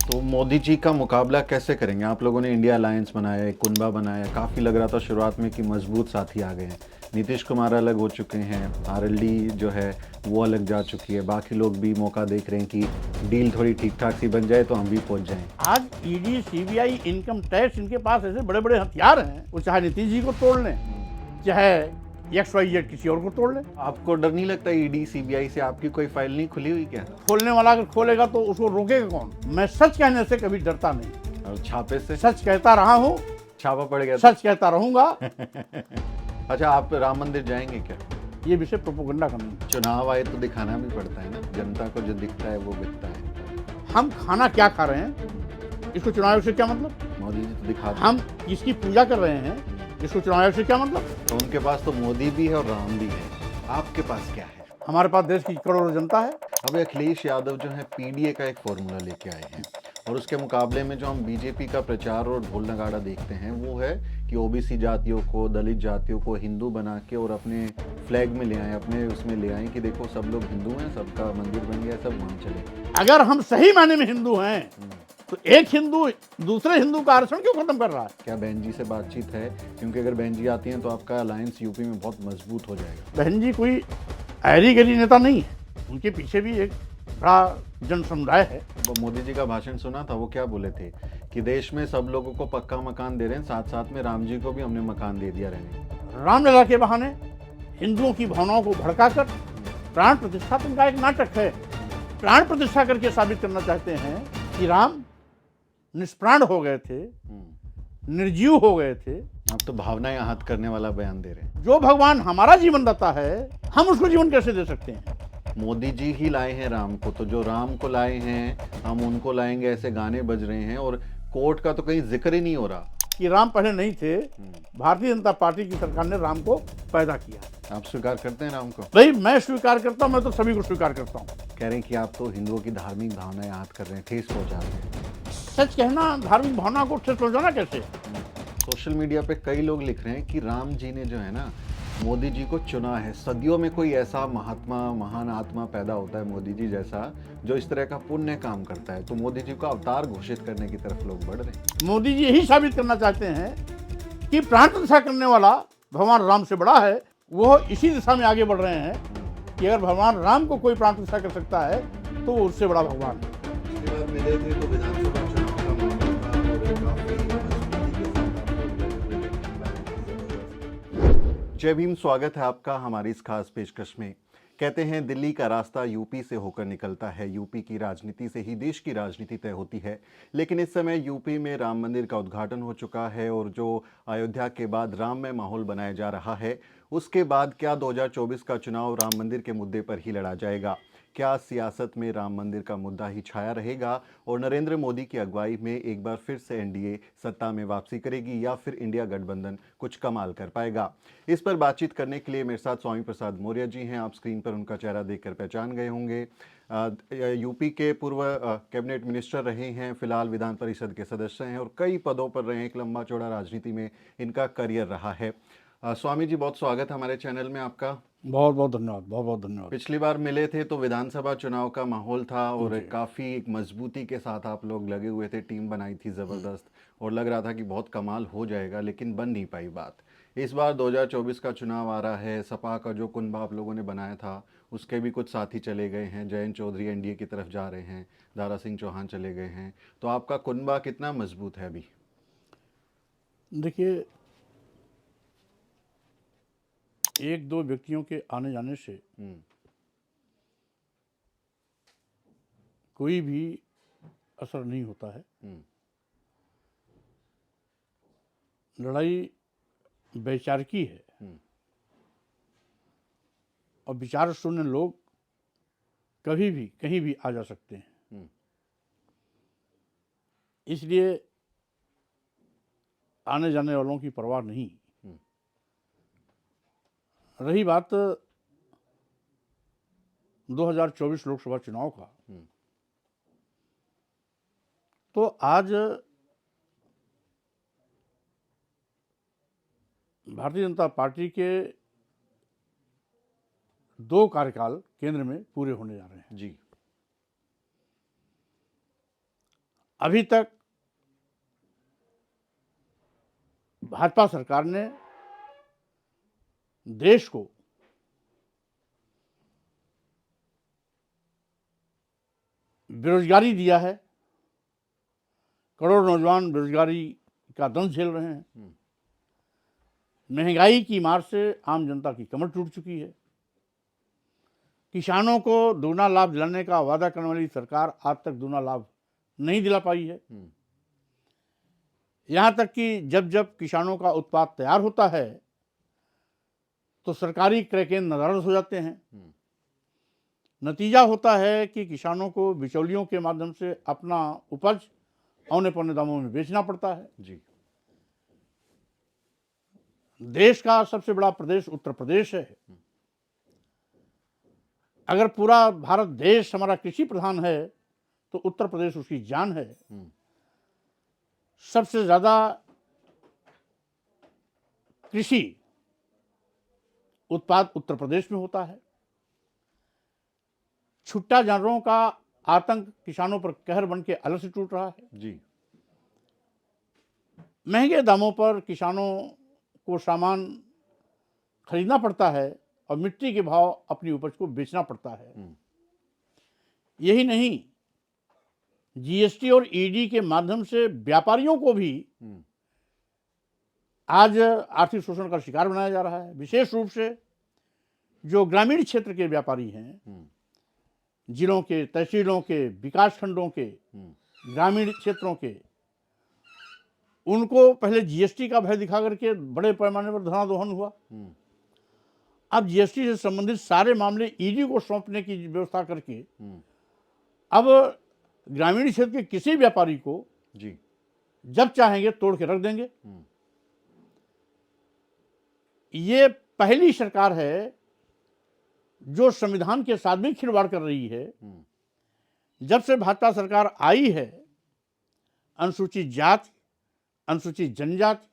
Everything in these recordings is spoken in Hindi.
तो मोदी जी का मुकाबला कैसे करेंगे? आप लोगों ने इंडिया अलायंस बनाया है, कुनबा बनाया, काफ़ी लग रहा था शुरुआत में कि मजबूत साथी आ गए हैं। नीतीश कुमार अलग हो चुके हैं, आरएलडी जो है वो अलग जा चुकी है, बाकी लोग भी मौका देख रहे हैं कि डील थोड़ी ठीक ठाक सी बन जाए तो हम भी पहुंच जाएं। आज ईडी, सीबीआई, इनकम टैक्स, इनके पास ऐसे बड़े बड़े हथियार हैं, वो चाहे नीतीश जी को तोड़ लें, चाहे XYZ किसी और को तोड़ लें। आपको डर नहीं लगता ईडी सीबीआई से? आपकी कोई फाइल नहीं खुली हुई क्या? खोलने वाला अगर खोलेगा तो उसको रोकेगा कौन? मैं सच कहने से कभी डरता नहीं। और छापे से? सच कहता रहा हूँ, छापा पड़ गया था? सच कहता रहूंगा। अच्छा, आप राम मंदिर जाएंगे क्या? ये विषय प्रोपोगंडा का नहीं। चुनाव आए तो दिखाना भी पड़ता है ना, जनता को जो दिखता है वो बिकता है। हम खाना क्या खा रहे हैं, इसको चुनाव आयोग से क्या मतलब? मोदी जी तो दिखा हम किसकी पूजा कर रहे हैं, इसको चुनाव आयोग से क्या मतलब? तो उनके पास तो मोदी भी है और राम भी है, आपके पास क्या है? हमारे पास देश की करोड़ों जनता है। अब अखिलेश यादव जो है पीडीए का एक फॉर्मूला लेके आए हैं, और उसके मुकाबले में जो हम बीजेपी का प्रचार और ढोल नगाड़ा देखते हैं वो है कि ओबीसी जातियों को, दलित जातियों को हिंदू बना के और अपने फ्लैग में ले आए, अपने उसमें ले आए कि देखो सब लोग हिंदू हैं, सबका मंदिर बन गया, सब वहाँ चले। अगर हम सही मायने में हिंदू हैं तो एक हिंदू दूसरे हिंदू का आरक्षण क्यों खत्म कर रहा है? क्या बहन जी से बातचीत है? क्योंकि अगर बहन जी आती हैं तो आपका अलायंस यूपी में बहुत मजबूत हो जाएगा। बहन जी कोई ऐरी गैरी नेता नहीं है, उनके पीछे भी एक बड़ा जन समुदाय है। वो मोदी जी का भाषण सुना था, वो क्या बोले थे कि देश में सब लोगों को पक्का मकान दे रहे हैं, साथ साथ में राम जी को भी हमने मकान दे दिया रहने। रामलला के बहाने हिंदुओं की भावनाओं को भड़काकर प्राण प्रतिष्ठा का एक नाटक है। प्राण प्रतिष्ठा करके साबित करना चाहते हैं कि राम निष्प्राण हो गए थे, निर्जीव हो गए थे। आप तो भावनाएं आहत करने वाला बयान दे रहे हैं। जो भगवान हमारा जीवन दाता है, हम उसको जीवन कैसे दे सकते हैं? मोदी जी ही लाए हैं राम को, तो जो राम को लाए हैं हम उनको लाएंगे, ऐसे गाने बज रहे हैं और कोर्ट का तो कहीं जिक्र ही नहीं हो रहा कि राम पहले नहीं थे। भारतीय जनता पार्टी की सरकार ने राम को पैदा किया। आप स्वीकार करते हैं राम को? भाई मैं स्वीकार करता हूं, मैं तो सभी को स्वीकार करता हूं। कह रहे हैं कि आप तो हिंदुओं की धार्मिक भावनाएं आहत कर रहे हैं, ठेस पहुंचा रहे हैं। सच कहना धार्मिक भावना को ठेस पहुंचाना कैसे? सोशल मीडिया पे कई लोग लिख रहे हैं कि राम जी ने जो है ना मोदी जी को चुना है। सदियों में कोई ऐसा महात्मा, महान आत्मा पैदा होता है मोदी जी जैसा, जो इस तरह का पुण्य काम करता है, तो मोदी जी को अवतार घोषित करने की तरफ लोग बढ़ रहे हैं। मोदी जी यही साबित करना चाहते हैं कि प्राण प्रतिष्ठा करने वाला भगवान राम से बड़ा है। वो इसी दिशा में आगे बढ़ रहे हैं कि अगर भगवान राम को कोई प्राण प्रतिष्ठा कर सकता है तो वो उससे बड़ा भगवान है। पिछली बार मिले थे तो विधानसभा चुनाव का माहौल था और काफी मजबूती के साथ आप लोग लगे हुए थे। जय भीम, स्वागत है आपका हमारी इस खास पेशकश में। कहते हैं दिल्ली का रास्ता यूपी से होकर निकलता है, यूपी की राजनीति से ही देश की राजनीति तय होती है। लेकिन इस समय यूपी में राम मंदिर का उद्घाटन हो चुका है और जो अयोध्या के बाद राममय माहौल बनाया जा रहा है, उसके बाद क्या 2024 का चुनाव राम मंदिर के मुद्दे पर ही लड़ा जाएगा? क्या सियासत में राम मंदिर का मुद्दा ही छाया रहेगा और नरेंद्र मोदी की अगुवाई में एक बार फिर से एनडीए सत्ता में वापसी करेगी, या फिर इंडिया गठबंधन कुछ कमाल कर पाएगा? इस पर बातचीत करने के लिए मेरे साथ स्वामी प्रसाद मौर्य जी हैं। आप स्क्रीन पर उनका चेहरा देखकर पहचान गए होंगे। यूपी के पूर्व कैबिनेट मिनिस्टर रहे हैं, फिलहाल विधान परिषद के सदस्य हैं और कई पदों पर रहे हैं। एक लंबा चौड़ा राजनीति में इनका करियर रहा है। स्वामी जी, बहुत स्वागत है हमारे चैनल में आपका। बहुत बहुत धन्यवाद, बहुत बहुत धन्यवाद। पिछली बार मिले थे तो विधानसभा चुनाव का माहौल था और काफ़ी एक मजबूती के साथ आप लोग लगे हुए थे, टीम बनाई थी ज़बरदस्त और लग रहा था कि बहुत कमाल हो जाएगा, लेकिन बन नहीं पाई बात। इस बार 2024 का चुनाव आ रहा है, सपा का जो कुनबा आप लोगों ने बनाया था उसके भी कुछ साथी चले गए हैं, जयंत चौधरी एनडीए की तरफ जा रहे हैं, दारा सिंह चौहान चले गए हैं, तो आपका कुनबा कितना मजबूत है अभी? देखिए, एक दो व्यक्तियों के आने जाने से कोई भी असर नहीं होता है। लड़ाई वैचारिकी है और विचार शून्य लोग कभी भी कहीं भी आ जा सकते हैं। इसलिए आने जाने वालों की परवाह नहीं। रही बात 2024 लोकसभा चुनाव का, तो आज भारतीय जनता पार्टी के 2 कार्यकाल केंद्र में पूरे होने जा रहे हैं जी। अभी तक भाजपा सरकार ने देश को बेरोजगारी दिया है, करोड़ नौजवान बेरोजगारी का दंश झेल रहे हैं, महंगाई की मार से आम जनता की कमर टूट चुकी है, किसानों को दूना लाभ दिलाने का वादा करने वाली सरकार आज तक दूना लाभ नहीं दिला पाई है। यहाँ तक कि जब जब किसानों का उत्पाद तैयार होता है तो सरकारी क्रय केंद्र नदारद हो जाते हैं। नतीजा होता है कि किसानों को बिचौलियों के माध्यम से अपना उपज औने पौने दामों में बेचना पड़ता है। जी। देश का सबसे बड़ा प्रदेश उत्तर प्रदेश है। अगर पूरा भारत देश हमारा कृषि प्रधान है तो उत्तर प्रदेश उसकी जान है। सबसे ज्यादा कृषि उत्पाद उत्तर प्रदेश में होता है। छुट्टा जानवरों का आतंक किसानों पर कहर बन के अलग से टूट रहा है। जी। महंगे दामों पर किसानों को सामान खरीदना पड़ता है और मिट्टी के भाव अपनी उपज को बेचना पड़ता है। यही नहीं, जीएसटी और ईडी के माध्यम से व्यापारियों को भी आज आर्थिक शोषण का शिकार बनाया जा रहा है। विशेष रूप से जो ग्रामीण क्षेत्र के व्यापारी हैं, जिलों के, तहसीलों के, विकास खंडों के, ग्रामीण क्षेत्रों के, उनको पहले जीएसटी का भय दिखा करके बड़े पैमाने पर धनादोहन हुआ। अब जीएसटी से संबंधित सारे मामले ईडी को सौंपने की व्यवस्था करके अब ग्रामीण क्षेत्र के किसी व्यापारी को जी जब चाहेंगे तोड़ के रख देंगे। ये पहली सरकार है जो संविधान के साथ भी खिलवाड़ कर रही है। जब से भाजपा सरकार आई है, अनुसूचित जाति, अनुसूचित जनजाति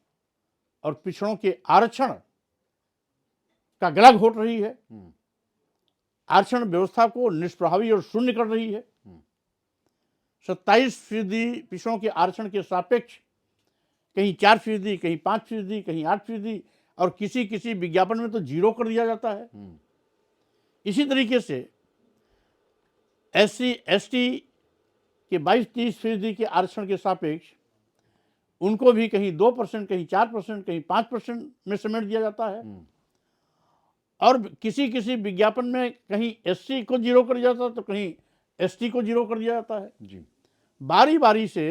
और पिछड़ों के आरक्षण का गला घोट रही है। आरक्षण व्यवस्था को निष्प्रभावी और शून्य कर रही है। 27% पिछड़ों के आरक्षण के सापेक्ष कहीं 4%, कहीं 5%, कहीं 8% और किसी किसी विज्ञापन में तो 0 कर दिया जाता है। इसी तरीके से SC ST के 22-30% के आरक्षण के सापेक्ष उनको भी कहीं 2%, कहीं 4%, कहीं 5% में समेट दिया जाता है। और किसी किसी विज्ञापन में कहीं SC को 0 कर दिया जाता है तो कहीं ST को 0 कर दिया जाता है। जी। बारी बारी से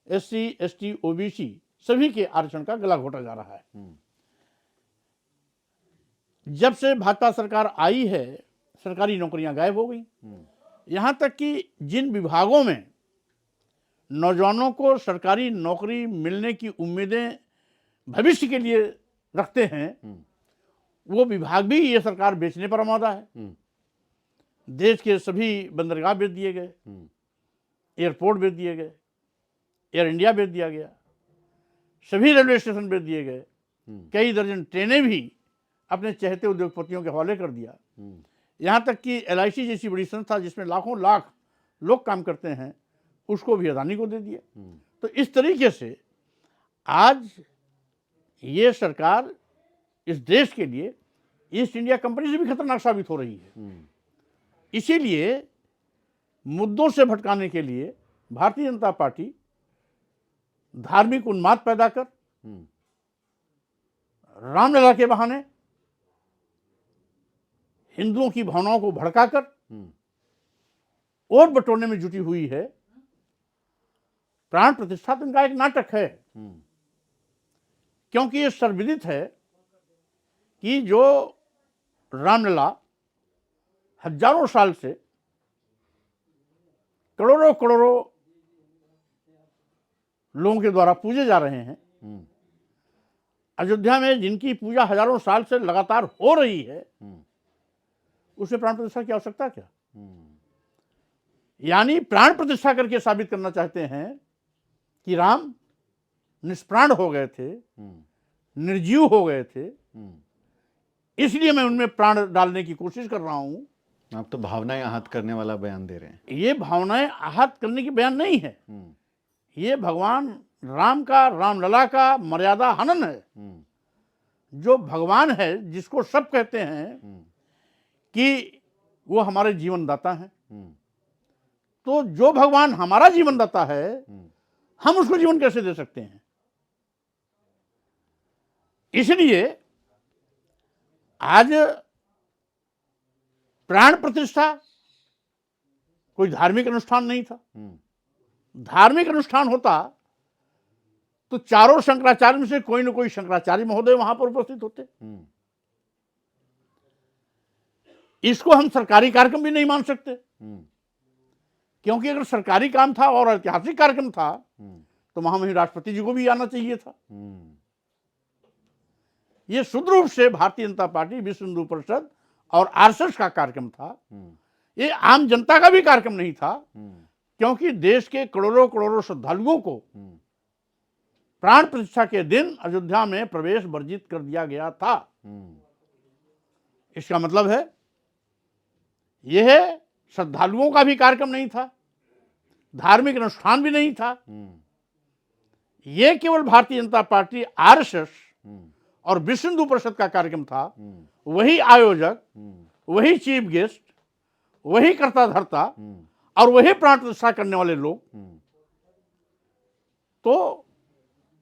SC ST OBC सभी के आरक्षण का गला घोटा जा रहा है। जब से भाजपा सरकार आई है, सरकारी नौकरियां गायब हो गई। यहां तक कि जिन विभागों में नौजवानों को सरकारी नौकरी मिलने की उम्मीदें भविष्य के लिए रखते हैं, वो विभाग भी ये सरकार बेचने पर आमादा है। देश के सभी बंदरगाह बेच दिए गए, एयरपोर्ट बेच दिए गए, एयर इंडिया बेच दिया गया, सभी रेलवे स्टेशन बेच दिए गए, कई दर्जन ट्रेनें भी अपने चहेते उद्योगपतियों के हवाले कर दिया। यहाँ तक कि LIC जैसी बड़ी संस्था जिसमें लाखों लाख लोग काम करते हैं, उसको भी अदानी को दे दिया। तो इस तरीके से आज ये सरकार इस देश के लिए ईस्ट इंडिया कंपनी से भी खतरनाक साबित हो रही है। इसीलिए मुद्दों से भटकाने के लिए भारतीय जनता पार्टी धार्मिक उन्माद पैदा कर, रामलला के बहाने हिंदुओं की भावनाओं को भड़काकर और बटोरने में जुटी हुई है। प्राण प्रतिष्ठा तो इनका एक नाटक है, क्योंकि ये सर्वविदित है कि जो रामलला हजारों साल से करोड़ों करोड़ों लोगों के द्वारा पूजे जा रहे हैं, अयोध्या में जिनकी पूजा हजारों साल से लगातार हो रही है, उसे प्राण प्रतिष्ठा की आवश्यकता क्या? यानी प्राण प्रतिष्ठा करके साबित करना चाहते हैं कि राम निष्प्राण हो गए थे, निर्जीव हो गए थे, इसलिए मैं उनमें प्राण डालने की कोशिश कर रहा हूं। आप तो भावनाएं आहत करने वाला बयान दे रहे हैं। ये भावनाएं आहत करने की बयान नहीं है, ये भगवान राम का, रामलला का मर्यादा हनन है। जो भगवान है, जिसको सब कहते हैं कि वो हमारे जीवन दाता हैं, तो जो भगवान हमारा जीवन दाता है, हम उसको जीवन कैसे दे सकते हैं? इसलिए आज प्राण प्रतिष्ठा कोई धार्मिक अनुष्ठान नहीं था। धार्मिक अनुष्ठान होता तो चारों शंकराचार्य में से कोई न कोई शंकराचार्य महोदय वहां पर उपस्थित होते। इसको हम सरकारी कार्यक्रम भी नहीं मान सकते, क्योंकि अगर सरकारी काम था और ऐतिहासिक कार्यक्रम था तो वहां में राष्ट्रपति जी को भी आना चाहिए था। यह शुद्ध रूप से भारतीय जनता पार्टी, विश्व हिंदू परिषद और आरएसएस का कार्यक्रम था। ये आम जनता का भी कार्यक्रम नहीं था, क्योंकि देश के करोड़ों करोड़ों श्रद्धालुओं को प्राण प्रतिष्ठा के दिन अयोध्या में प्रवेश वर्जित कर दिया गया था। इसका मतलब है यह श्रद्धालुओं का भी कार्यक्रम नहीं था, धार्मिक अनुष्ठान भी नहीं था। यह केवल भारतीय जनता पार्टी, आरएसएस और विश्व हिंदू परिषद का कार्यक्रम था। वही आयोजक, वही चीफ गेस्ट, वही कर्ता धर्ता और वही प्राण प्रतिष्ठा करने वाले लोग तो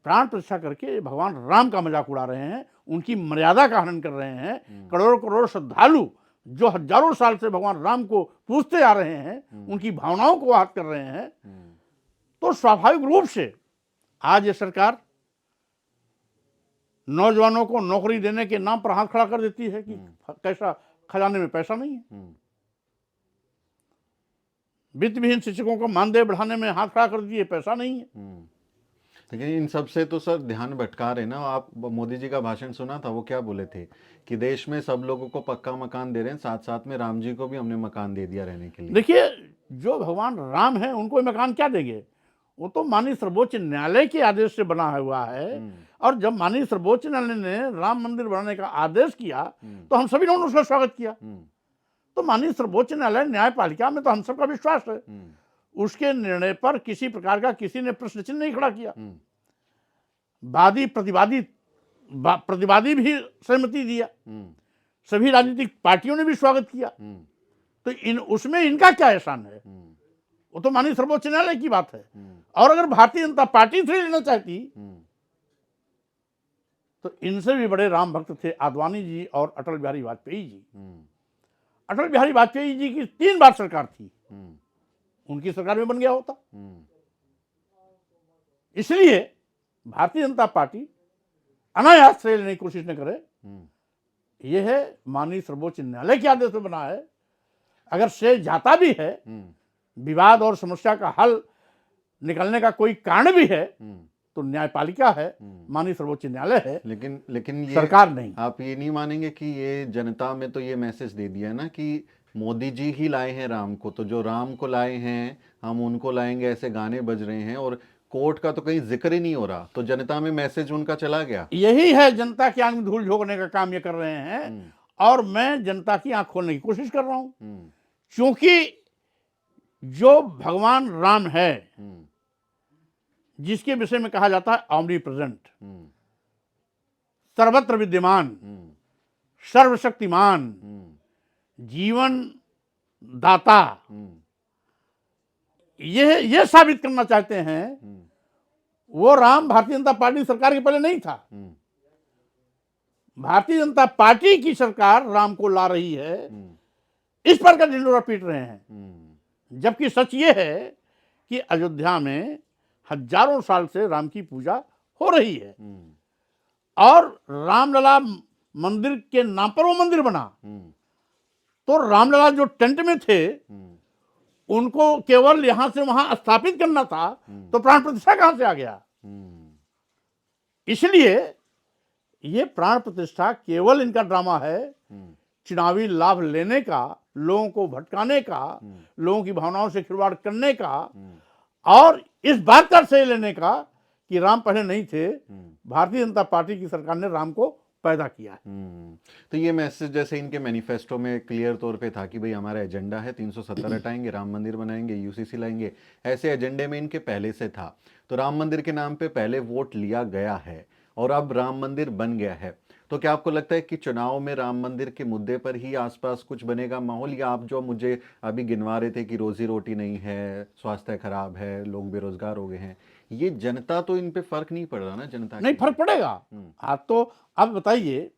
प्राण प्रतिष्ठा करके भगवान राम का मजाक उड़ा रहे हैं, उनकी मर्यादा का हनन कर रहे हैं। करोड़ों करोड़ श्रद्धालु जो हजारों साल से भगवान राम को पूजते आ रहे हैं, उनकी भावनाओं को आहत कर रहे हैं। तो स्वाभाविक रूप से आज ये सरकार नौजवानों को नौकरी देने के नाम पर हाथ खड़ा कर देती है कि कैसा खजाने में पैसा नहीं है। वित्त विहीन शिक्षकों को मानदेय बढ़ाने में हाथ खड़ा कर दिए, पैसा नहीं है। लेकिन इन सब से तो सर ध्यान भटका रहे ना। आप मोदी जी का भाषण सुना था, वो क्या बोले थे कि देश में सब लोगों को पक्का मकान दे रहे हैं, साथ साथ में राम जी को भी हमने मकान दे दिया रहने के लिए। देखिए, जो भगवान राम है उनको मकान क्या देंगे? वो तो माननीय सर्वोच्च न्यायालय के आदेश से बना हुआ है। और जब माननीय सर्वोच्च न्यायालय ने राम मंदिर बनाने का आदेश किया तो हम सभी ने उसका स्वागत किया। तो माननीय सर्वोच्च न्यायालय न्यायपालिका में तो हम सबका विश्वास है। उसके निर्णय पर किसी प्रकार का किसी ने प्रश्न चिन्ह नहीं खड़ा किया। वादी प्रतिवादी भी सहमति दिया, सभी राजनीतिक पार्टियों ने भी स्वागत किया। तो उसमें इनका क्या एहसान है? वो तो माननीय सर्वोच्च न्यायालय की बात है। और अगर भारतीय जनता पार्टी से लेना चाहती तो इनसे भी बड़े राम भक्त थे आडवाणी जी और अटल बिहारी वाजपेयी जी। अटल बिहारी वाजपेयी जी की 3 बार सरकार थी, उनकी सरकार में बन गया होता। इसलिए भारतीय जनता पार्टी अनायास श्रेय लेने की कोशिश न करे। यह है माननीय सर्वोच्च न्यायालय के आदेश में बना है। अगर श्रेय जाता भी है, विवाद और समस्या का हल निकलने का कोई कारण भी है, तो न्यायपालिका है, माननीय सर्वोच्च न्यायालय है, लेकिन ये सरकार नहीं। आप ये नहीं मानेंगे कि ये जनता में तो ये मैसेज दे दिया है ना कि मोदी जी ही लाए हैं राम को, तो जो राम को लाए हैं हम उनको लाएंगे, ऐसे गाने बज रहे हैं और कोर्ट का तो कहीं जिक्र ही नहीं हो रहा। तो जनता में मैसेज उनका चला गया। यही है, जनता की आंख में धूल झोंकने का काम ये कर रहे हैं। और मैं जनता की आंख खोलने की कोशिश कर रहा हूं, क्योंकि जो भगवान राम है, जिसके विषय में कहा जाता है ऑमनी प्रेजेंट, सर्वत्र विद्यमान, सर्वशक्तिमान, जीवन दाता, यह साबित करना चाहते हैं। वो राम भारतीय जनता पार्टी सरकार के पहले नहीं था। भारतीय जनता पार्टी की सरकार राम को ला रही है, इस पर का ढिंढोरा पीट रहे हैं। जबकि सच ये है कि अयोध्या में हजारों साल से राम की पूजा हो रही है और रामलला मंदिर के नाम पर वो मंदिर बना। तो रामलला जो टेंट में थे उनको केवल यहां से वहां स्थापित करना था, तो प्राण प्रतिष्ठा कहां से आ गया? इसलिए ये प्राण प्रतिष्ठा केवल इनका ड्रामा है, चुनावी लाभ लेने का, लोगों को भटकाने का, लोगों की भावनाओं से खिलवाड़ करने का और इस बात का श्रेय लेने का कि राम पहले नहीं थे। भारतीय जनता पार्टी की सरकार ने राम को पैदा किया है। तो ये मैसेज जैसे इनके मैनिफेस्टो में क्लियर तौर पे था कि भाई हमारा एजेंडा है 370 हटाएंगे, राम मंदिर बनाएंगे, यूसीसी लाएंगे, ऐसे एजेंडे में इनके पहले से था। तो राम मंदिर के नाम पे पहले वोट लिया गया है और अब राम मंदिर बन गया है। तो क्या आपको लगता है कि चुनाव में राम मंदिर के मुद्दे पर ही आसपास कुछ बनेगा माहौल, या आप जो मुझे अभी गिनवा रहे थे कि रोजी रोटी नहीं है, स्वास्थ्य खराब है, लोग बेरोजगार हो गए हैं, ये जनता तो इन पे फर्क नहीं पड़ रहा ना, जनता नहीं, फर्क पड़ेगा। आप तो अब बताइए,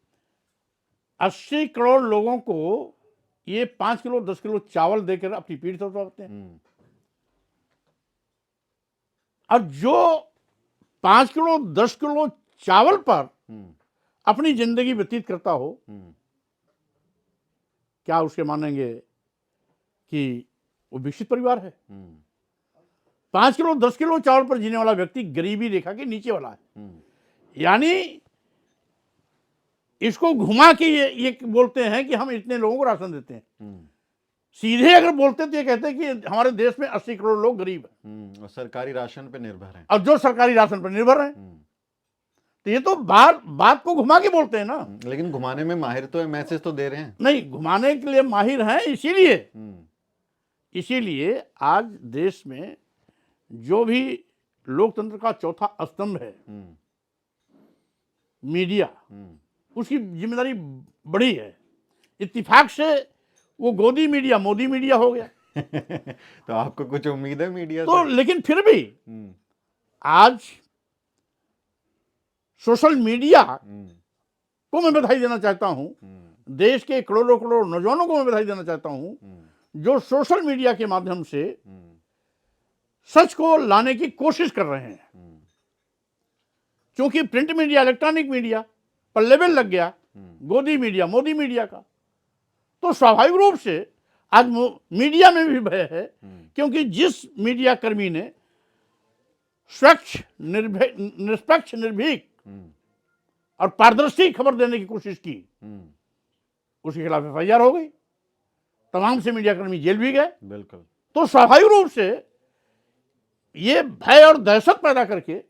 80 करोड़ लोगों को ये 5 किलो 10 किलो चावल देकर अपनी पीठ पर उतारते हैं, और जो 5 किलो 10 किलो चावल पर अपनी जिंदगी व्यतीत करता हो, क्या उसके मानेंगे कि वो विकसित परिवार है? 5 किलो 10 किलो चावल पर जीने वाला व्यक्ति गरीबी रेखा के नीचे वाला है। यानी इसको घुमा के ये बोलते हैं कि हम इतने लोगों को राशन देते हैं। सीधे अगर बोलते तो ये कहते हैं कि हमारे देश में 80 करोड़ लोग गरीब हैं और सरकारी राशन पे निर्भर हैं, और जो सरकारी राशन पर निर्भर हैं। तो ये तो बात को घुमा के बोलते हैं ना। लेकिन घुमाने में माहिर तो है, मैसेज तो दे रहे हैं। नहीं, घुमाने के लिए माहिर हैं, इसीलिए आज देश में जो भी लोकतंत्र का चौथा स्तंभ है, मीडिया, उसकी जिम्मेदारी बड़ी है। इत्तेफाक से वो गोदी मीडिया मोदी मीडिया हो गया। तो आपको कुछ उम्मीद है मीडिया तो से? लेकिन फिर भी आज सोशल मीडिया को मैं बधाई देना चाहता हूं, देश के करोड़ों करोड़ नौजवानों को मैं बधाई देना चाहता हूं, जो सोशल मीडिया के माध्यम से सच को लाने की कोशिश कर रहे हैं। क्योंकि प्रिंट मीडिया, इलेक्ट्रॉनिक मीडिया पर लेबल लग गया गोदी मीडिया मोदी मीडिया का, तो स्वाभाविक रूप से आज मीडिया में भी भय है। क्योंकि जिस मीडिया कर्मी ने स्वच्छ, निष्पक्ष, निर्भीक और पारदर्शी खबर देने की कोशिश की, उसके खिलाफ एफआईआर हो गई, तमाम से मीडिया कर्मी जेल भी गए। बिल्कुल। तो स्वाभाविक रूप से ये भय और दहशत पैदा करके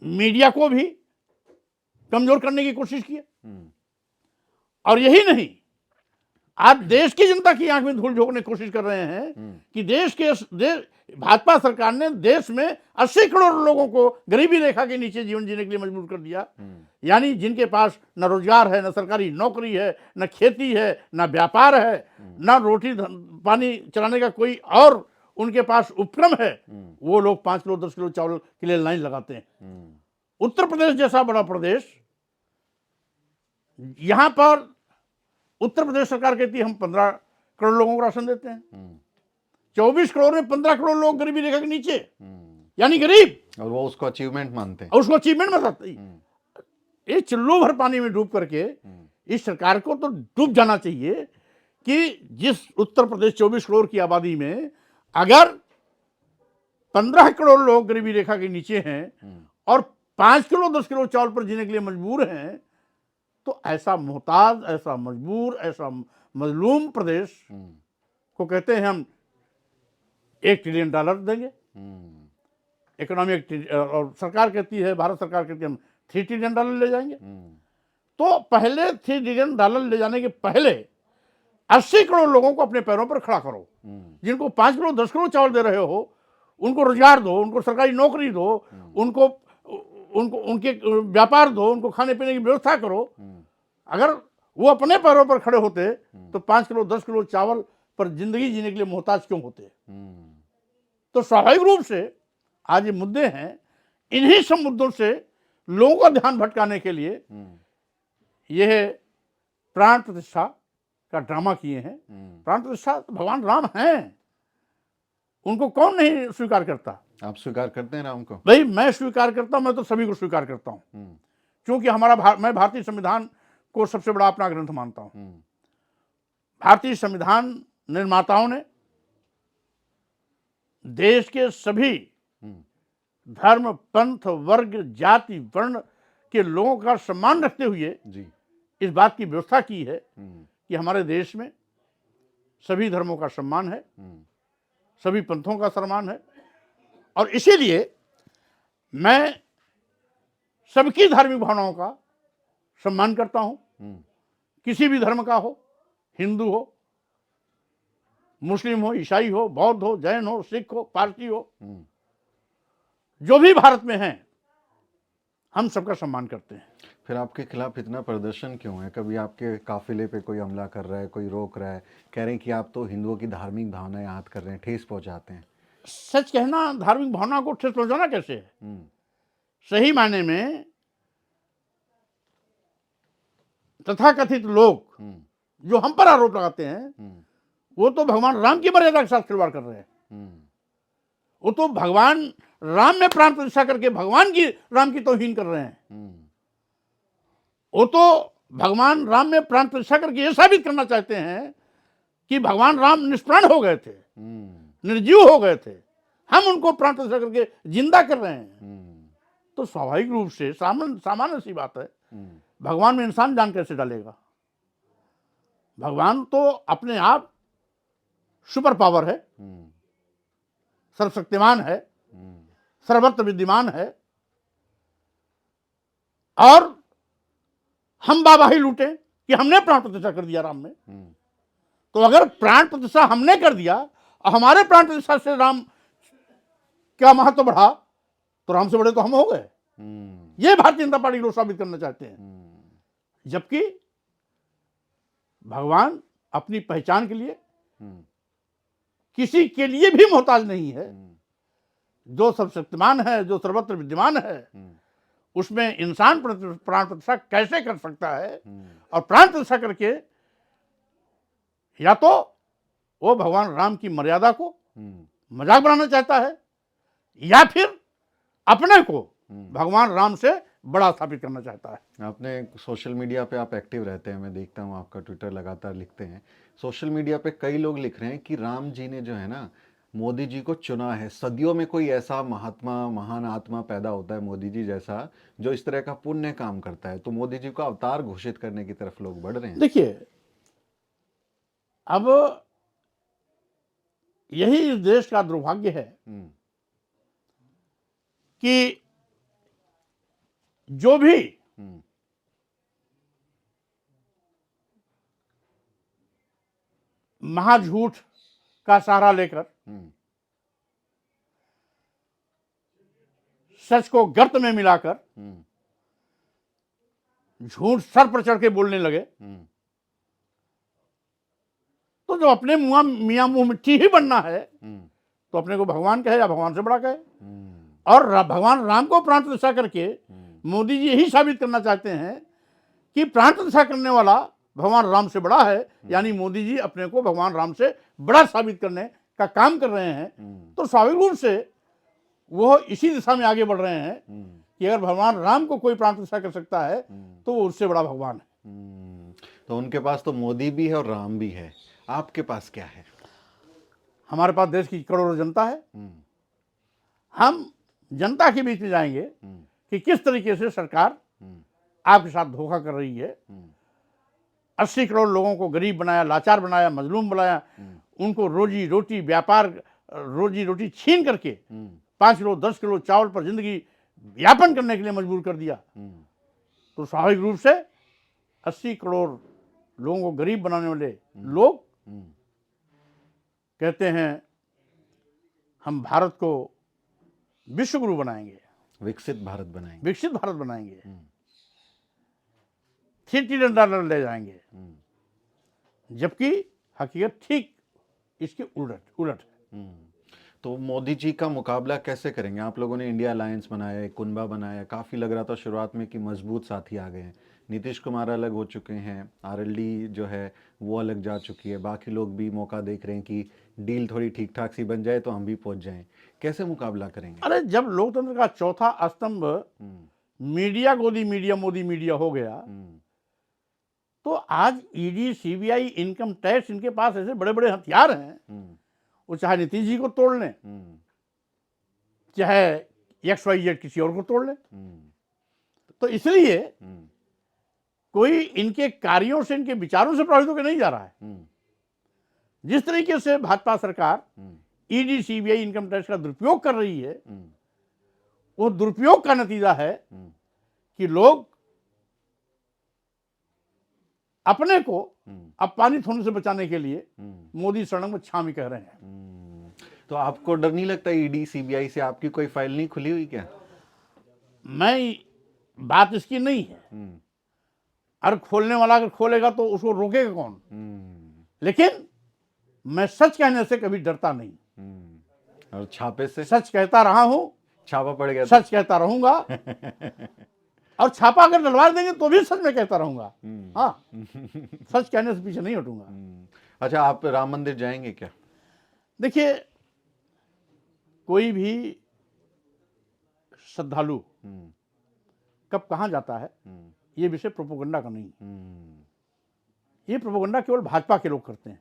मीडिया को भी कमजोर करने की कोशिश की। और यही नहीं, आप देश की जनता की आंख में धूल झोंकने की कोशिश कर रहे हैं कि भाजपा सरकार ने देश में 80 करोड़ लोगों को गरीबी रेखा के नीचे जीवन जीने के लिए मजबूर कर दिया। यानी जिनके पास न रोजगार है, न सरकारी नौकरी है, न खेती है, न व्यापार है, न रोटी पानी चलाने का कोई और उनके पास उपक्रम है, वो लोग 5 किलो 10 किलो चावल के लिए लाइन लगाते हैं। उत्तर प्रदेश जैसा बड़ा प्रदेश, यहां पर उत्तर प्रदेश सरकार कहती है हम 15 करोड़ लोगों को राशन देते हैं। 24 करोड़ में 15 करोड़ लोग गरीबी रेखा के नीचे, यानी गरीब, और वो उसको अचीवमेंट मानते हैं, और उसको अचीवमेंट मानते हैं। ये चुल्लू भर पानी में डूब करके इस सरकार को तो डूब जाना चाहिए कि जिस उत्तर प्रदेश 24 करोड़ की आबादी में अगर 15 करोड़ लोग गरीबी रेखा के नीचे हैं और 5 किलो 10 किलो चावल पर जीने के लिए मजबूर हैं, तो ऐसा मोहताज, ऐसा मजबूर, ऐसा मजलूम प्रदेश को कहते हैं हम $1 ट्रिलियन देंगे इकोनॉमिक, और सरकार कहती है, भारत सरकार कहती है हम $3 ट्रिलियन ले जाएंगे। तो पहले $3 ट्रिलियन ले जाने के पहले 80 करोड़ लोगों को अपने पैरों पर खड़ा करो। जिनको 5 किलो 10 किलो चावल दे रहे हो, उनको रोजगार दो, उनको सरकारी नौकरी दो, उनको उनके व्यापार दो, उनको खाने पीने की व्यवस्था करो। अगर वो अपने पैरों पर खड़े होते तो 5 किलो 10 किलो चावल पर जिंदगी जीने के लिए मोहताज क्यों होते? तो स्वाभाविक रूप से आज ये मुद्दे हैं, इन्हीं सब मुद्दों से लोगों का ध्यान भटकाने के लिए यह प्राण प्रतिष्ठा का ड्रामा किए हैं। प्राण प्रतिष्ठा तो भगवान राम हैं, उनको कौन नहीं स्वीकार करता? आप स्वीकार करते हैं राम को? भाई मैं स्वीकार करता हूं, मैं तो सभी को स्वीकार करता हूं, क्योंकि मैं भारतीय संविधान को सबसे बड़ा अपना ग्रंथ मानता हूं। भारतीय संविधान निर्माताओं ने देश के सभी धर्म, पंथ, वर्ग, जाति, वर्ण के लोगों का सम्मान रखते हुए इस बात की व्यवस्था की है कि हमारे देश में सभी धर्मों का सम्मान है, सभी पंथों का सम्मान है। और इसीलिए मैं सबकी धार्मिक भावनाओं का सम्मान करता हूं, किसी भी धर्म का हो, हिंदू हो, मुस्लिम हो, ईसाई हो, बौद्ध हो, जैन हो, सिख हो, पारसी हो, जो भी भारत में हैं, हम सबका सम्मान करते हैं। फिर आपके खिलाफ इतना प्रदर्शन क्यों है? कभी आपके काफिले पे कोई हमला कर रहा है, कोई रोक रहा है, कह रहे हैं कि आप तो हिंदुओं की धार्मिक भावनाएं आहत कर रहे हैं, ठेस पहुंचाते हैं। सच कहना, धार्मिक भावना को ठेस पहुंचाना कैसे है? सही मायने में तथाकथित लोग जो हम पर आरोप लगाते हैं, वो तो भगवान राम की मर्यादा के साथ खिलवाड़ कर रहे हैं। वो तो भगवान राम में प्राण प्रतिष्ठा करके भगवान की राम की तौहीन कर रहे हैं। वो तो भगवान राम में प्राण प्रतिष्ठा करके ये साबित करना चाहते हैं कि भगवान राम निष्प्राण हो गए थे, निर्जीव हो गए थे, हम उनको प्राण प्रतिष्ठा करके जिंदा कर रहे हैं। तो स्वाभाविक रूप से सामान्य सी बात है, भगवान में इंसान जान कैसे डालेगा? भगवान तो अपने आप सुपर पावर है, सर्वशक्तिमान है, सर्वत्र विद्यमान है, और हम वाहवाही लूटे कि हमने प्राण प्रतिष्ठा कर दिया राम में। तो अगर प्राण प्रतिष्ठा हमने कर दिया और हमारे प्राण प्रतिष्ठा से राम क्या महत्व बढ़ा, तो राम से बड़े तो हम हो गए। ये भारतीय जनता पार्टी लोग साबित करना चाहते हैं। जबकि भगवान अपनी पहचान के लिए किसी के लिए भी मोहताज नहीं है। जो सर्वशक्तिमान है, जो सर्वत्र विद्यमान है, उसमें इंसान प्राण प्रतिष्ठा कैसे कर सकता है? और प्राण प्रतिष्ठा करके या तो वो भगवान राम की मर्यादा को मजाक बनाना चाहता है, या फिर अपने को भगवान राम से बड़ा स्थापित करना चाहता है। आपने सोशल मीडिया पे आप एक्टिव रहते हैं, मैं देखता हूँ आपका ट्विटर लगातार लिखते हैं। सोशल मीडिया पे कई लोग लिख रहे हैं कि राम जी ने जो है ना मोदी जी को चुना है। सदियों में कोई ऐसा महात्मा, महान आत्मा पैदा होता है मोदी जी जैसा, जो इस तरह का पुण्य काम करता है, तो मोदी जी को अवतार घोषित करने की तरफ लोग बढ़ रहे हैं। देखिए, अब यही इस देश का दुर्भाग्य है कि जो भी महाझूठ का सहारा लेकर सच को गर्त में मिलाकर झूठ सर पर चढ़ के बोलने लगे, तो जो अपने मियां मुंह मिट्टी ही बनना है, तो अपने को भगवान कहे या भगवान से बड़ा कहे। और भगवान राम को प्राण प्रतिष्ठा करके मोदी जी यही साबित करना चाहते हैं कि प्राण प्रतिष्ठा करने वाला भगवान राम से बड़ा है, यानी मोदी जी अपने को भगवान राम से बड़ा साबित करने का काम कर रहे हैं। तो स्वाभाविक रूप से वो इसी दिशा में आगे बढ़ रहे हैं कि अगर भगवान राम को कोई प्राण प्रतिष्ठा कर सकता है, तो वो उससे बड़ा भगवान है। तो उनके पास तो मोदी भी है और राम भी है, आपके पास क्या है? हमारे पास देश की करोड़ों जनता है। हम जनता के बीच में जाएंगे कि किस तरीके से सरकार आपके साथ धोखा कर रही है। 80 करोड़ लोगों को गरीब बनाया, लाचार बनाया, मजलूम बनाया, उनको रोजी रोटी व्यापार रोजी रोटी छीन करके 5 किलो 10 किलो चावल पर जिंदगी यापन करने के लिए मजबूर कर दिया। तो स्वाभाविक रूप से 80 करोड़ लोगों को गरीब बनाने वाले लोग कहते हैं हम भारत को विश्व गुरु बनाएंगे, विकसित भारत बनाएंगे, विकसित भारत बनाएंगे, $3 ट्रिलियन ले जाएंगे। जबकि हकीकत ठीक इसके उलट है। तो मोदी जी का मुकाबला कैसे करेंगे? आप लोगों ने इंडिया अलायंस बनाया, कुनबा बनाया, काफ़ी लग रहा था शुरुआत में कि मजबूत साथी आ गए हैं। नीतीश कुमार अलग हो चुके हैं, आरएलडी जो है वो अलग जा चुकी है, बाकी लोग भी मौका देख रहे हैं कि डील थोड़ी ठीक ठाक सी बन जाए तो हम भी पहुंच जाएं। कैसे मुकाबला करेंगे? अरे जब लोकतंत्र का चौथा स्तंभ मीडिया गोदी मीडिया मोदी मीडिया हो गया, तो आज ईडी, सीबीआई, इनकम टैक्स, इनके पास ऐसे बड़े बड़े हथियार हैं, वो चाहे नीतीश जी को तोड़ लें, चाहे XYZ किसी और को तोड़ लें। तो इसलिए कोई इनके कार्यों से, इनके विचारों से प्रभावित होकर नहीं जा रहा है। जिस तरीके से भाजपा सरकार ईडी, सीबीआई, इनकम टैक्स का दुरुपयोग कर रही है, वो दुरुपयोग का नतीजा है कि लोग अपने को अपमानित होने से बचाने के लिए मोदी शरण में छामी कह रहे हैं। तो आपको डर नहीं लगता ईडी सीबीआई से आपकी कोई फाइल नहीं खुली हुई क्या? मैं बात इसकी नहीं है, अगर खोलने वाला अगर खोलेगा तो उसको रोकेगा कौन? लेकिन मैं सच कहने से कभी डरता नहीं। और छापे से? सच कहता रहा हूं, छापा पड़ गया सच कहता रहूंगा और छापा अगर डलवा देंगे तो भी सच में कहता रहूंगा। हाँ, सच कहने से पीछे नहीं हटूंगा। अच्छा, आप राम मंदिर जाएंगे क्या? देखिए, कोई भी श्रद्धालु कब कहां जाता है ये विषय प्रोपेगेंडा का नहीं है। ये प्रोपेगेंडा केवल भाजपा के लोग करते हैं।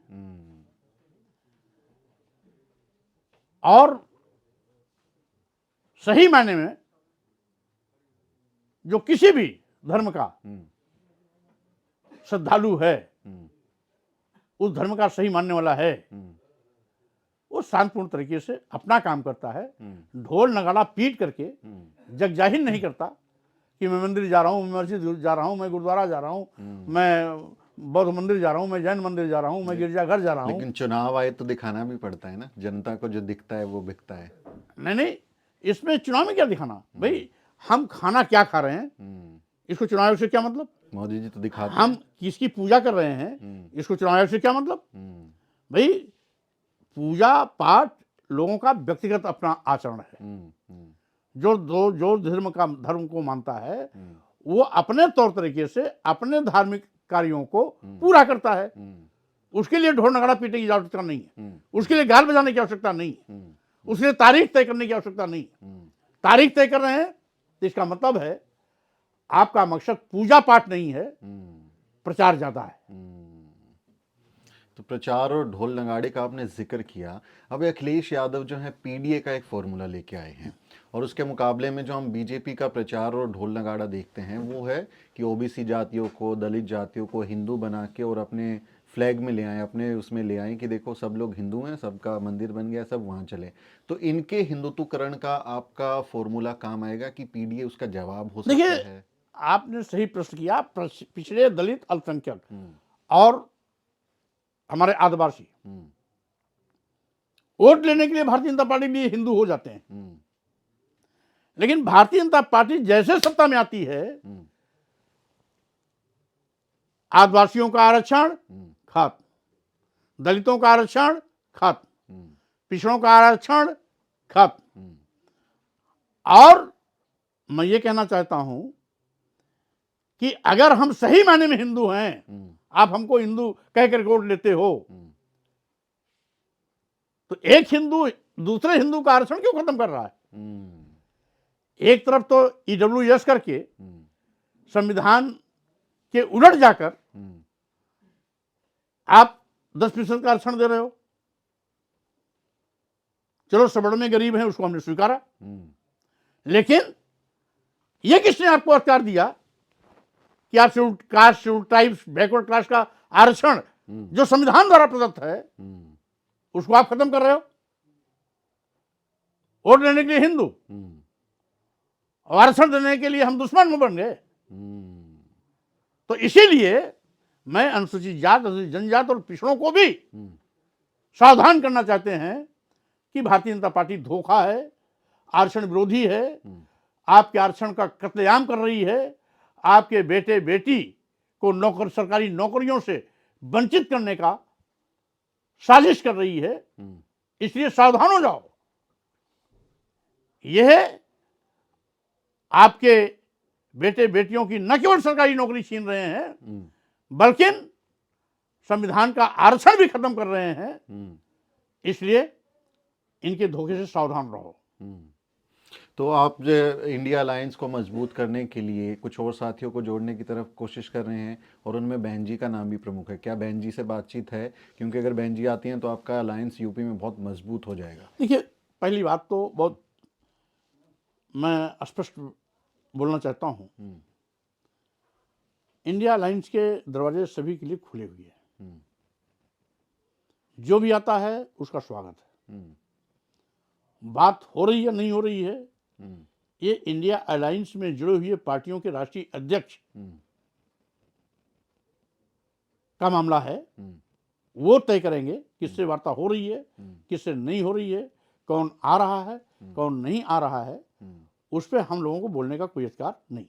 और सही मायने में जो किसी भी धर्म का श्रद्धालु है, उस धर्म का सही मानने वाला है, वो शांतिपूर्ण तरीके से अपना काम करता है। ढोल नगाड़ा पीट करके जग जाहिर नहीं करता कि मैं मंदिर जा रहा हूं, मैं मस्जिद जा रहा हूं, मैं गुरुद्वारा जा रहा हूं, मैं बौद्ध मंदिर जा रहा हूं, मैं जैन मंदिर जा रहा हूं, मैं गिरजाघर जा रहा हूं। लेकिन चुनाव आए तो दिखाना भी पड़ता है ना, जनता को जो दिखता है वो बिकता है। नहीं, इसमें चुनाव में क्या दिखाना? भाई, हम खाना क्या खा रहे हैं, इसको चुनाव आयोग से क्या मतलब? मोदी जी तो दिखाते हम किसकी पूजा कर रहे हैं, इसको चुनाव आयोग से क्या मतलब? भाई, पूजा पाठ लोगों का व्यक्तिगत अपना आचरण है। जो धर्म को मानता है वो अपने तौर तरीके से अपने धार्मिक कार्यों को पूरा करता है। उसके लिए ढोल नगाड़ा पीटने की आवश्यकता नहीं है, उसके लिए गाल बजाने की आवश्यकता नहीं है, उसके लिए तारीख तय करने की आवश्यकता नहीं है। तारीख तय कर रहे हैं तो इसका मतलब है आपका मकसद पूजा पाठ नहीं है, प्रचार ज्यादा है। तो प्रचार और ढोल नगाड़े का आपने जिक्र किया। अब अखिलेश यादव जो है पीडीए का एक फॉर्मूला लेके आए हैं, और उसके मुकाबले में जो हम बीजेपी का प्रचार और ढोल नगाड़ा देखते हैं वो है कि ओबीसी जातियों को, दलित जातियों को हिंदू बना के और अपने फ्लैग में ले आए, अपने उसमें ले आए कि देखो सब लोग हिंदू हैं, सबका मंदिर बन गया, सब वहाँ चले। तो इनके हिंदुत्वकरण का आपका फॉर्मूला काम आएगा कि पीडीए उसका जवाब हो सकता है? आपने सही प्रश्न किया। पिछड़े, दलित, अल्पसंख्यक और हमारे आदिवासी वोट लेने के लिए भारतीय जनता पार्टी लिए हिंदू हो जाते हैं। लेकिन भारतीय जनता पार्टी जैसे सत्ता में आती है, आदिवासियों का आरक्षण खत्म, दलितों का आरक्षण खत्म, पिछड़ों का आरक्षण खत्म। और मैं ये कहना चाहता हूं कि अगर हम सही मायने में हिंदू हैं, आप हमको हिंदू कहकर वोट लेते हो, तो एक हिंदू दूसरे हिंदू का आरक्षण क्यों खत्म कर रहा है? एक तरफ तो ईडब्ल्यूएस करके संविधान के उलट जाकर आप 10% का आरक्षण दे रहे हो। चलो, सवर्ण में गरीब हैं, उसको हमने स्वीकारा, लेकिन यह किसने आपको अधिकार दिया कि आप scheduled caste, scheduled tribes, backward class का आरक्षण जो संविधान द्वारा प्रदत्त है उसको आप खत्म कर रहे हो? वोट लेने के लिए हिंदू और आरक्षण देने के लिए हम दुश्मन में बन गए। तो इसीलिए मैं अनुसूचित जात, अनुसूचित जनजात और पिछड़ों को भी सावधान करना चाहते हैं कि भारतीय जनता पार्टी धोखा है, आरक्षण विरोधी है, आपके आरक्षण का कत्लेआम कर रही है, आपके बेटे बेटी को सरकारी नौकरियों से वंचित करने का साजिश कर रही है। इसलिए सावधान हो जाओ। यह आपके बेटे बेटियों की न केवल सरकारी नौकरी छीन रहे हैं, बल्कि संविधान का आरक्षण भी खत्म कर रहे हैं। इसलिए इनके धोखे से सावधान रहो। तो आप जो इंडिया अलायंस को मजबूत करने के लिए कुछ और साथियों को जोड़ने की तरफ कोशिश कर रहे हैं, और उनमें बहन जी का नाम भी प्रमुख है। क्या बहन जी से बातचीत है? क्योंकि अगर बहन जी आती हैं तो आपका अलायंस यूपी में बहुत मजबूत हो जाएगा। देखिए, पहली बात तो बहुत मैं स्पष्ट बोलना चाहता हूं, इंडिया अलायंस के दरवाजे सभी के लिए खुले हुए हैं। जो भी आता है उसका स्वागत है। बात हो रही है नहीं हो रही है, ये इंडिया अलायंस में जुड़े हुए पार्टियों के राष्ट्रीय अध्यक्ष का मामला है। वो तय करेंगे किससे वार्ता हो रही है, किससे नहीं हो रही है, कौन आ रहा है, कौन नहीं आ रहा है। उस पर हम लोगों को बोलने का कोई अधिकार नहीं।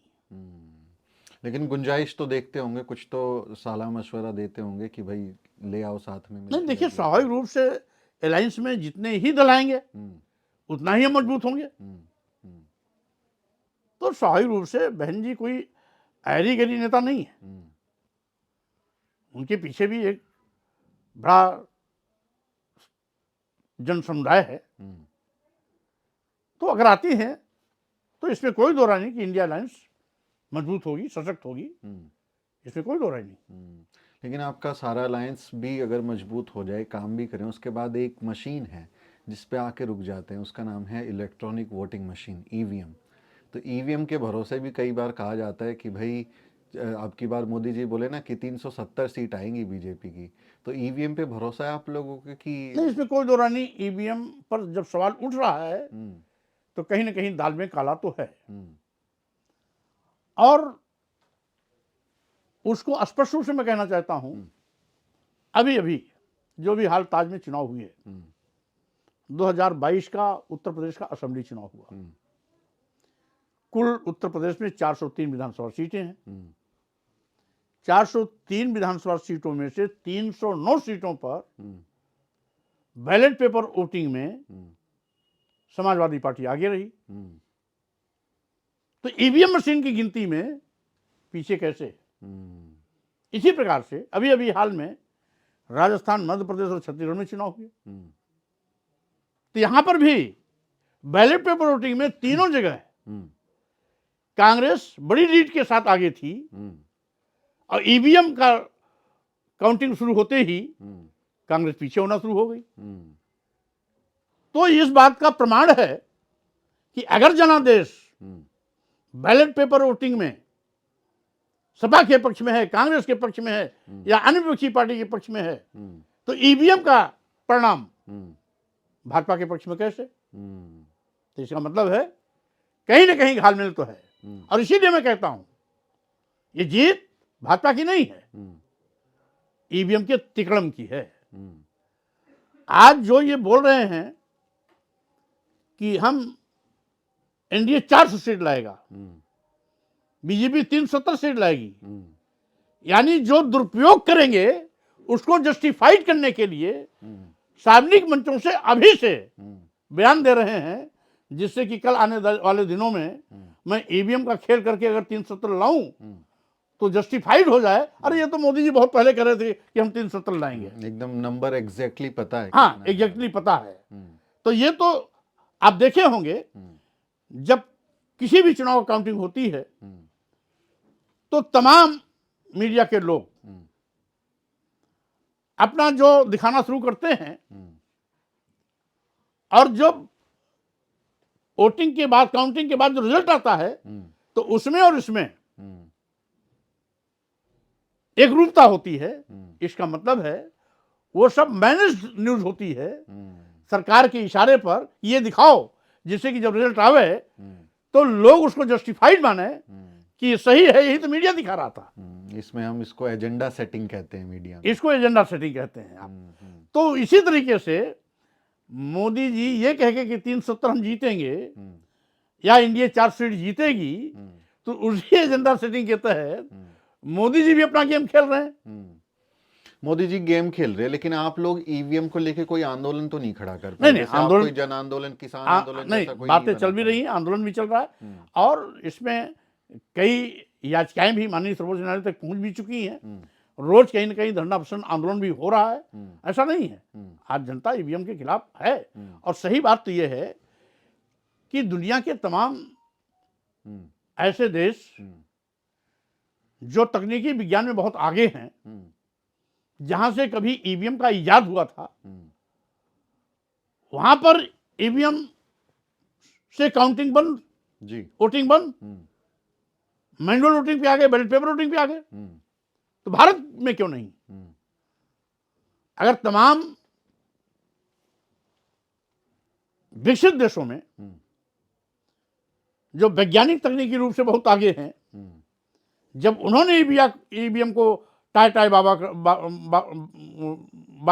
लेकिन गुंजाइश तो देखते होंगे, कुछ तो सलाह मशवरा देते होंगे कि भाई ले आओ साथ में। नहीं, देखिए, स्वाभाविक रूप से अलायंस में जितने ही दल आएंगे उतना ही हम मजबूत होंगे। तो स्वाभाविक रूप से बहन जी कोई ऐरी गैरी नेता नहीं है, उनके पीछे भी एक बड़ा जन समुदाय है। तो अगर आती हैं तो इसमें कोई दो राय नहीं कि इंडिया अलायंस मजबूत होगी, सशक्त होगी, इसमें कोई दो राय नहीं। लेकिन आपका सारा अलायंस भी अगर मजबूत हो जाए, काम भी करें, उसके बाद एक मशीन है जिस पे आके रुक जाते हैं, उसका नाम है इलेक्ट्रॉनिक वोटिंग मशीन, ईवीएम। तो ईवीएम के भरोसे भी कई बार कहा जाता है कि भाई अब की बार मोदी जी बोले ना कि 370 सीट आएंगी बीजेपी की, तो ईवीएम पे भरोसा है आप लोगों को कि नहीं, इसमें कोई दो राय नहीं। ईवीएम पर जब सवाल उठ रहा है तो कहीं ना कहीं दाल में काला तो है, और उसको स्पष्ट रूप से मैं कहना चाहता हूं, अभी अभी जो भी हाल ताज में चुनाव हुए, 2022 का उत्तर प्रदेश का असेंबली चुनाव हुआ। कुल उत्तर प्रदेश में 403 विधानसभा सीटें हैं। 403 विधानसभा सीटों में से 309 सीटों पर बैलेट पेपर वोटिंग में समाजवादी पार्टी आगे रही। तो ईवीएम मशीन की गिनती में पीछे कैसे? इसी प्रकार से अभी अभी हाल में राजस्थान, मध्य प्रदेश और छत्तीसगढ़ में चुनाव हुए, तो यहां पर भी बैलेट पेपर वोटिंग में तीनों जगह कांग्रेस बड़ी लीड के साथ आगे थी, और ईवीएम का काउंटिंग शुरू होते ही कांग्रेस पीछे होना शुरू हो गई। तो इस बात का प्रमाण है कि अगर जनादेश बैलेट पेपर वोटिंग में सपा के पक्ष में है, कांग्रेस के पक्ष में है, या अन्य विपक्षी पार्टी के पक्ष में है, तो ईवीएम का परिणाम भाजपा के पक्ष में कैसे? तो इसका मतलब है कहीं ना कहीं घालमेल तो है, और इसीलिए मैं कहता हूं ये जीत भाजपा की नहीं है, ईवीएम के तिकड़म की है। आज जो ये बोल रहे हैं कि हम एनडीए 400 सीट लाएगा, बीजेपी 370 सीट लाएगी, यानी जो दुरुपयोग करेंगे उसको जस्टिफाइड करने के लिए सार्वजनिक मंचों से अभी से बयान दे रहे हैं, जिससे कि कल आने वाले दिनों में मैं ईवीएम का खेल करके अगर 370 लाऊं तो जस्टिफाइड हो जाए, अरे ये तो मोदी जी बहुत पहले कह रहे थे कि हम 370 लाएंगे। एकदम नंबर एग्जैक्टली पता है। हाँ, एग्जैक्टली पता है। तो ये तो आप देखे होंगे, जब किसी भी चुनाव काउंटिंग होती है तो तमाम मीडिया के लोग अपना जो दिखाना शुरू करते हैं, और जब वोटिंग के बाद, काउंटिंग के बाद जो रिजल्ट आता है तो उसमें और इसमें एक रूपता होती है। इसका मतलब है वो सब मैनेज्ड न्यूज होती है, सरकार के इशारे पर ये दिखाओ जिससे कि जब रिजल्ट आवे तो लोग उसको जस्टिफाइड माने कि ये सही है, यही तो मीडिया दिखा रहा था। इसमें हम इसको एजेंडा सेटिंग कहते हैं, मीडिया में इसको एजेंडा सेटिंग कहते हैं आप। तो इसी तरीके से मोदी जी ये कह के कि 370 हम जीतेंगे या इंडिया 4 सीट जीतेगी, तो उसी एजेंडा सेटिंग के तहत मोदी जी भी अपना गेम खेल रहे हैं। मोदी जी गेम खेल रहे हैं, लेकिन आप लोग ईवीएम को लेके कोई आंदोलन तो नहीं खड़ा कर पाए? नहीं, आंदोलन, कोई जन आंदोलन, किसान आंदोलन, नहीं, बातें चल भी रही हैं, आंदोलन भी चल रहा है, और इसमें कई याचिकाएं भी माननीय सर्वोच्च न्यायालय तक पहुंच भी चुकी हैं। रोज कहीं ना कहीं धरना प्रदर्शन आंदोलन भी हो रहा है, ऐसा नहीं है। आज जनता ईवीएम के खिलाफ है, और सही बात तो यह है कि दुनिया के तमाम ऐसे देश जो तकनीकी विज्ञान में बहुत आगे हैं, जहां से कभी ईवीएम का इजाद हुआ था, वहां पर ईवीएम से काउंटिंग बंद, वोटिंग बंद, मैनुअल वोटिंग पे आ गए, बैलेट पेपर वोटिंग पे आ गए। तो भारत में क्यों नहीं? अगर तमाम विकसित देशों में जो वैज्ञानिक तकनीकी रूप से बहुत आगे हैं, जब उन्होंने ईवीएम को टाई टाई बाय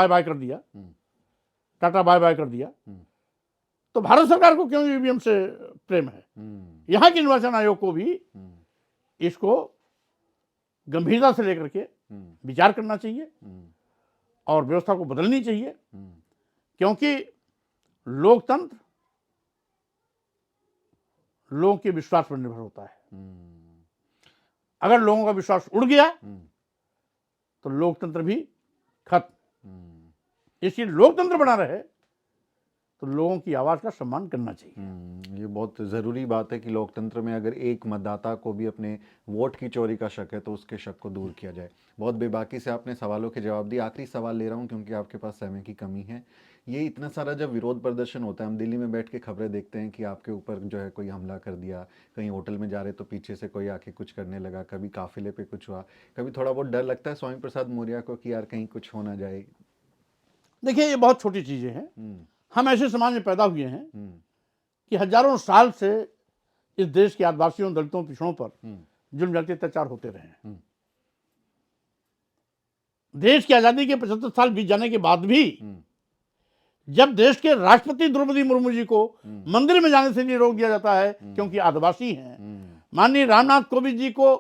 बाय कर दिया, टाटा बाय बाय कर दिया, तो भारत सरकार को क्यों ईवीएम से प्रेम है? यहाँ के निर्वाचन आयोग को भी इसको गंभीरता से लेकर के विचार करना चाहिए और व्यवस्था को बदलनी चाहिए, क्योंकि लोकतंत्र लोगों के विश्वास पर निर्भर होता है। अगर लोगों का विश्वास उड़ गया तो लोकतंत्र भी खत्म। इसलिए लोकतंत्र बना रहे तो लोगों की आवाज का सम्मान करना चाहिए। ये बहुत ज़रूरी बात है कि लोकतंत्र में अगर एक मतदाता को भी अपने वोट की चोरी का शक है तो उसके शक को दूर किया जाए। बहुत बेबाकी से आपने सवालों के जवाब दिए। आखिरी सवाल ले रहा हूँ क्योंकि आपके पास समय की कमी है। ये इतना सारा जब विरोध प्रदर्शन होता है, हम दिल्ली में बैठ के खबरें देखते हैं कि आपके ऊपर जो है कोई हमला कर दिया, कहीं होटल में जा रहे तो पीछे से कोई आके कुछ करने लगा, कभी काफिले पे कुछ हुआ, कभी थोड़ा बहुत डर लगता है स्वामी प्रसाद मौर्य को कि यार कहीं कुछ हो ना जाए? देखिए, ये बहुत छोटी चीजें हैं। हम ऐसे समाज में पैदा हुए हैं कि हजारों साल से इस देश के आदिवासियों, दलितों, पिछड़ों पर जुल्म जाति अत्याचार होते रहे हैं। देश की आजादी के 75 साल बीत जाने के बाद भी जब देश के राष्ट्रपति द्रौपदी मुर्मू जी को मंदिर में जाने से नहीं रोक दिया जाता है क्योंकि आदिवासी हैं, माननीय रामनाथ कोविंद जी को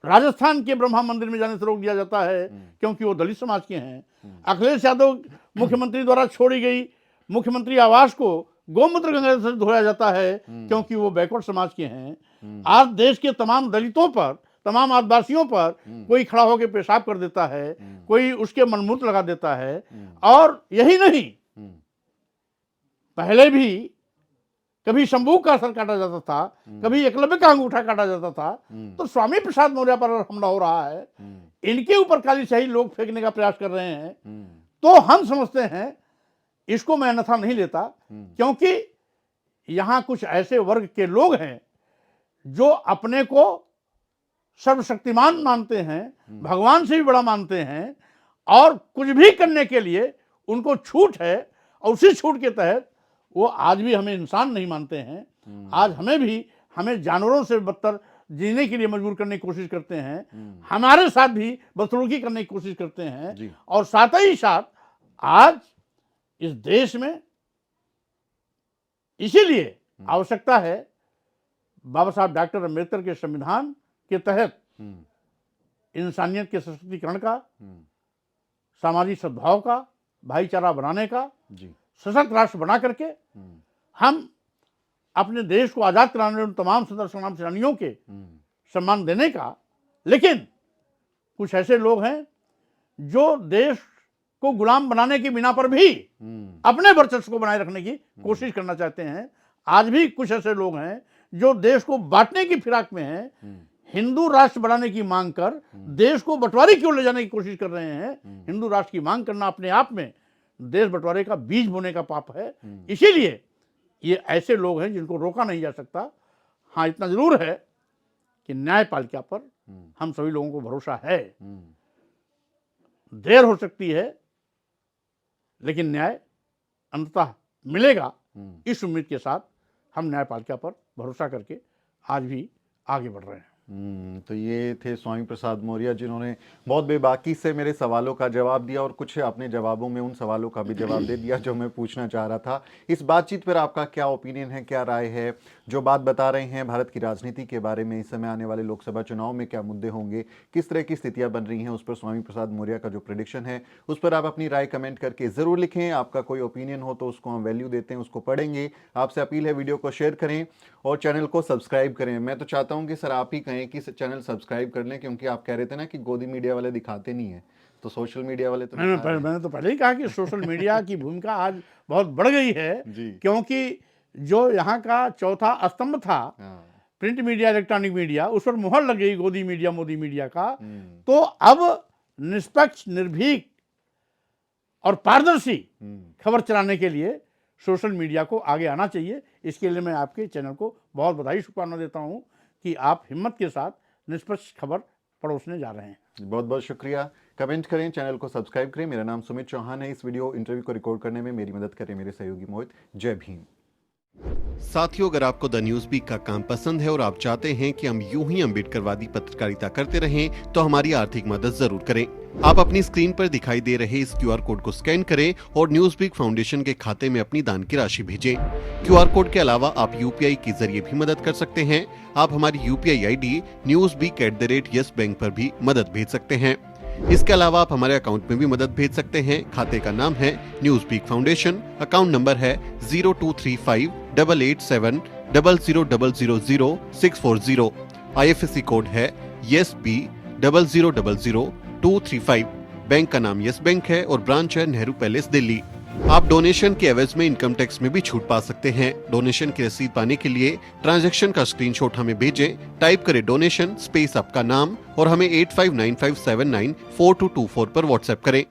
राजस्थान के ब्रह्मा मंदिर में जाने से रोक दिया जाता है क्योंकि वो दलित समाज के हैं, अखिलेश यादव मुख्यमंत्री द्वारा छोड़ी गई मुख्यमंत्री आवास को गोमूत्र गंगा से धोया जाता है क्योंकि वो बैकवर्ड समाज के हैं। आज देश के तमाम दलितों पर, तमाम आदिवासियों पर कोई खड़ा होकर पेशाब कर देता है, कोई उसके मनमूत्र लगा देता है। और यही नहीं, पहले भी कभी शंभू का सर काटा जाता था, कभी एकलव्य का अंगूठा काटा जाता था। तो स्वामी प्रसाद मौर्य पर हमला हो रहा है, इनके ऊपर काली शाही लोग फेंकने का प्रयास कर रहे हैं, तो हम समझते हैं इसको मैं अन्यथा नहीं लेता, क्योंकि यहां कुछ ऐसे वर्ग के लोग हैं जो अपने को सर्वशक्तिमान मानते हैं, भगवान से भी बड़ा मानते हैं, और कुछ भी करने के लिए उनको छूट है, और उसी छूट के तहत वो आज भी हमें इंसान नहीं मानते हैं। आज हमें जानवरों से बदतर जीने के लिए मजबूर करने की कोशिश करते हैं, हमारे साथ भी बदसलूकी करने की कोशिश करते हैं। और साथ ही साथ आज इस देश में इसीलिए आवश्यकता है बाबा साहब डॉक्टर अम्बेडकर के संविधान के तहत इंसानियत के सशक्तिकरण का, सामाजिक सद्भाव का, भाईचारा बनाने का, सशक्त राष्ट्र बना करके हम अपने देश को आजाद कराने वाले तमाम स्वतंत्रता संग्राम सेनानियों के सम्मान देने का। लेकिन कुछ ऐसे लोग हैं जो देश को गुलाम बनाने की बिना पर भी अपने वर्चस्व को बनाए रखने की कोशिश करना चाहते हैं। आज भी कुछ ऐसे लोग हैं जो देश को बांटने की फिराक में हैं, हिंदू राष्ट्र बनाने की मांग कर देश को बंटवारे की ओर ले जाने की कोशिश कर रहे हैं। हिंदू राष्ट्र की मांग करना अपने आप में देश बंटवारे का बीज बोने का पाप है। इसीलिए ये ऐसे लोग हैं जिनको रोका नहीं जा सकता। हाँ, इतना जरूर है कि न्यायपालिका पर हम सभी लोगों को भरोसा है। देर हो सकती है लेकिन न्याय अंततः मिलेगा, इस उम्मीद के साथ हम न्यायपालिका पर भरोसा करके आज भी आगे बढ़ रहे हैं। तो ये थे स्वामी प्रसाद मौर्य, जिन्होंने बहुत बेबाकी से मेरे सवालों का जवाब दिया और कुछ अपने जवाबों में उन सवालों का भी जवाब दे दिया जो मैं पूछना चाह रहा था। इस बातचीत पर आपका क्या ओपिनियन है, क्या राय है? जो बात बता रहे हैं भारत की राजनीति के बारे में, इस समय आने वाले लोकसभा चुनाव में क्या मुद्दे होंगे, किस तरह की स्थितियां बन रही हैं, उस पर स्वामी प्रसाद मौर्य का जो प्रेडिक्शन है उस पर आप अपनी राय कमेंट करके ज़रूर लिखें। आपका कोई ओपिनियन हो तो उसको हम वैल्यू देते हैं, उसको पढ़ेंगे। आपसे अपील है वीडियो को शेयर करें और चैनल को सब्सक्राइब करें। मैं तो चाहता हूँ कि सर आप ही कहें कि चैनल सब्सक्राइब कर लें, क्योंकि आप कह रहे थे ना कि गोदी मीडिया वाले दिखाते नहीं है, तो सोशल मीडिया वाले तो मैंने तो पहले ही कहा कि सोशल मीडिया की भूमिका आज बहुत बढ़ गई है क्योंकि जो यहाँ का चौथा स्तंभ था, प्रिंट मीडिया, इलेक्ट्रॉनिक मीडिया, उस पर मुहर लग गई गोदी मीडिया, मोदी मीडिया का। तो अब निष्पक्ष, निर्भीक और पारदर्शी खबर चलाने के लिए सोशल मीडिया को आगे आना चाहिए। इसके लिए मैं आपके चैनल को बहुत बधाई, शुभकामना देता हूं कि आप हिम्मत के साथ निष्पक्ष खबर परोसने जा रहे हैं। बहुत बहुत शुक्रिया। कमेंट करें, चैनल को सब्सक्राइब करें। मेरा नाम सुमित चौहान है। इस वीडियो इंटरव्यू को रिकॉर्ड करने में मेरी मदद करें मेरे सहयोगी मोहित। जय भीम। साथियों, अगर आपको द न्यूज वीक का काम पसंद है और आप चाहते हैं कि हम यूं ही अम्बेडकरवादी पत्रकारिता करते रहें, तो हमारी आर्थिक मदद जरूर करें। आप अपनी स्क्रीन पर दिखाई दे रहे इस QR कोड को स्कैन करें और न्यूज वीक फाउंडेशन के खाते में अपनी दान की राशि भेजें। QR कोड के अलावा आप UPI के जरिए भी मदद कर सकते हैं। आप हमारी UPI ID newsweek@yes बैंक पर भी मदद भेज सकते हैं। इसके अलावा आप हमारे अकाउंट में भी मदद भेज सकते हैं। खाते का नाम है Newsweek foundation, account number है 02358800000640। IFSC कोड है YesB000235। बैंक का नाम यस बैंक है और ब्रांच है नेहरू पैलेस, दिल्ली। आप डोनेशन के एवज में इनकम टैक्स में भी छूट पा सकते हैं। डोनेशन की रसीद पाने के लिए ट्रांजैक्शन का स्क्रीनशॉट हमें भेजें। टाइप करें डोनेशन स्पेस आपका नाम और हमें 8595794224 पर व्हाट्सएप करें।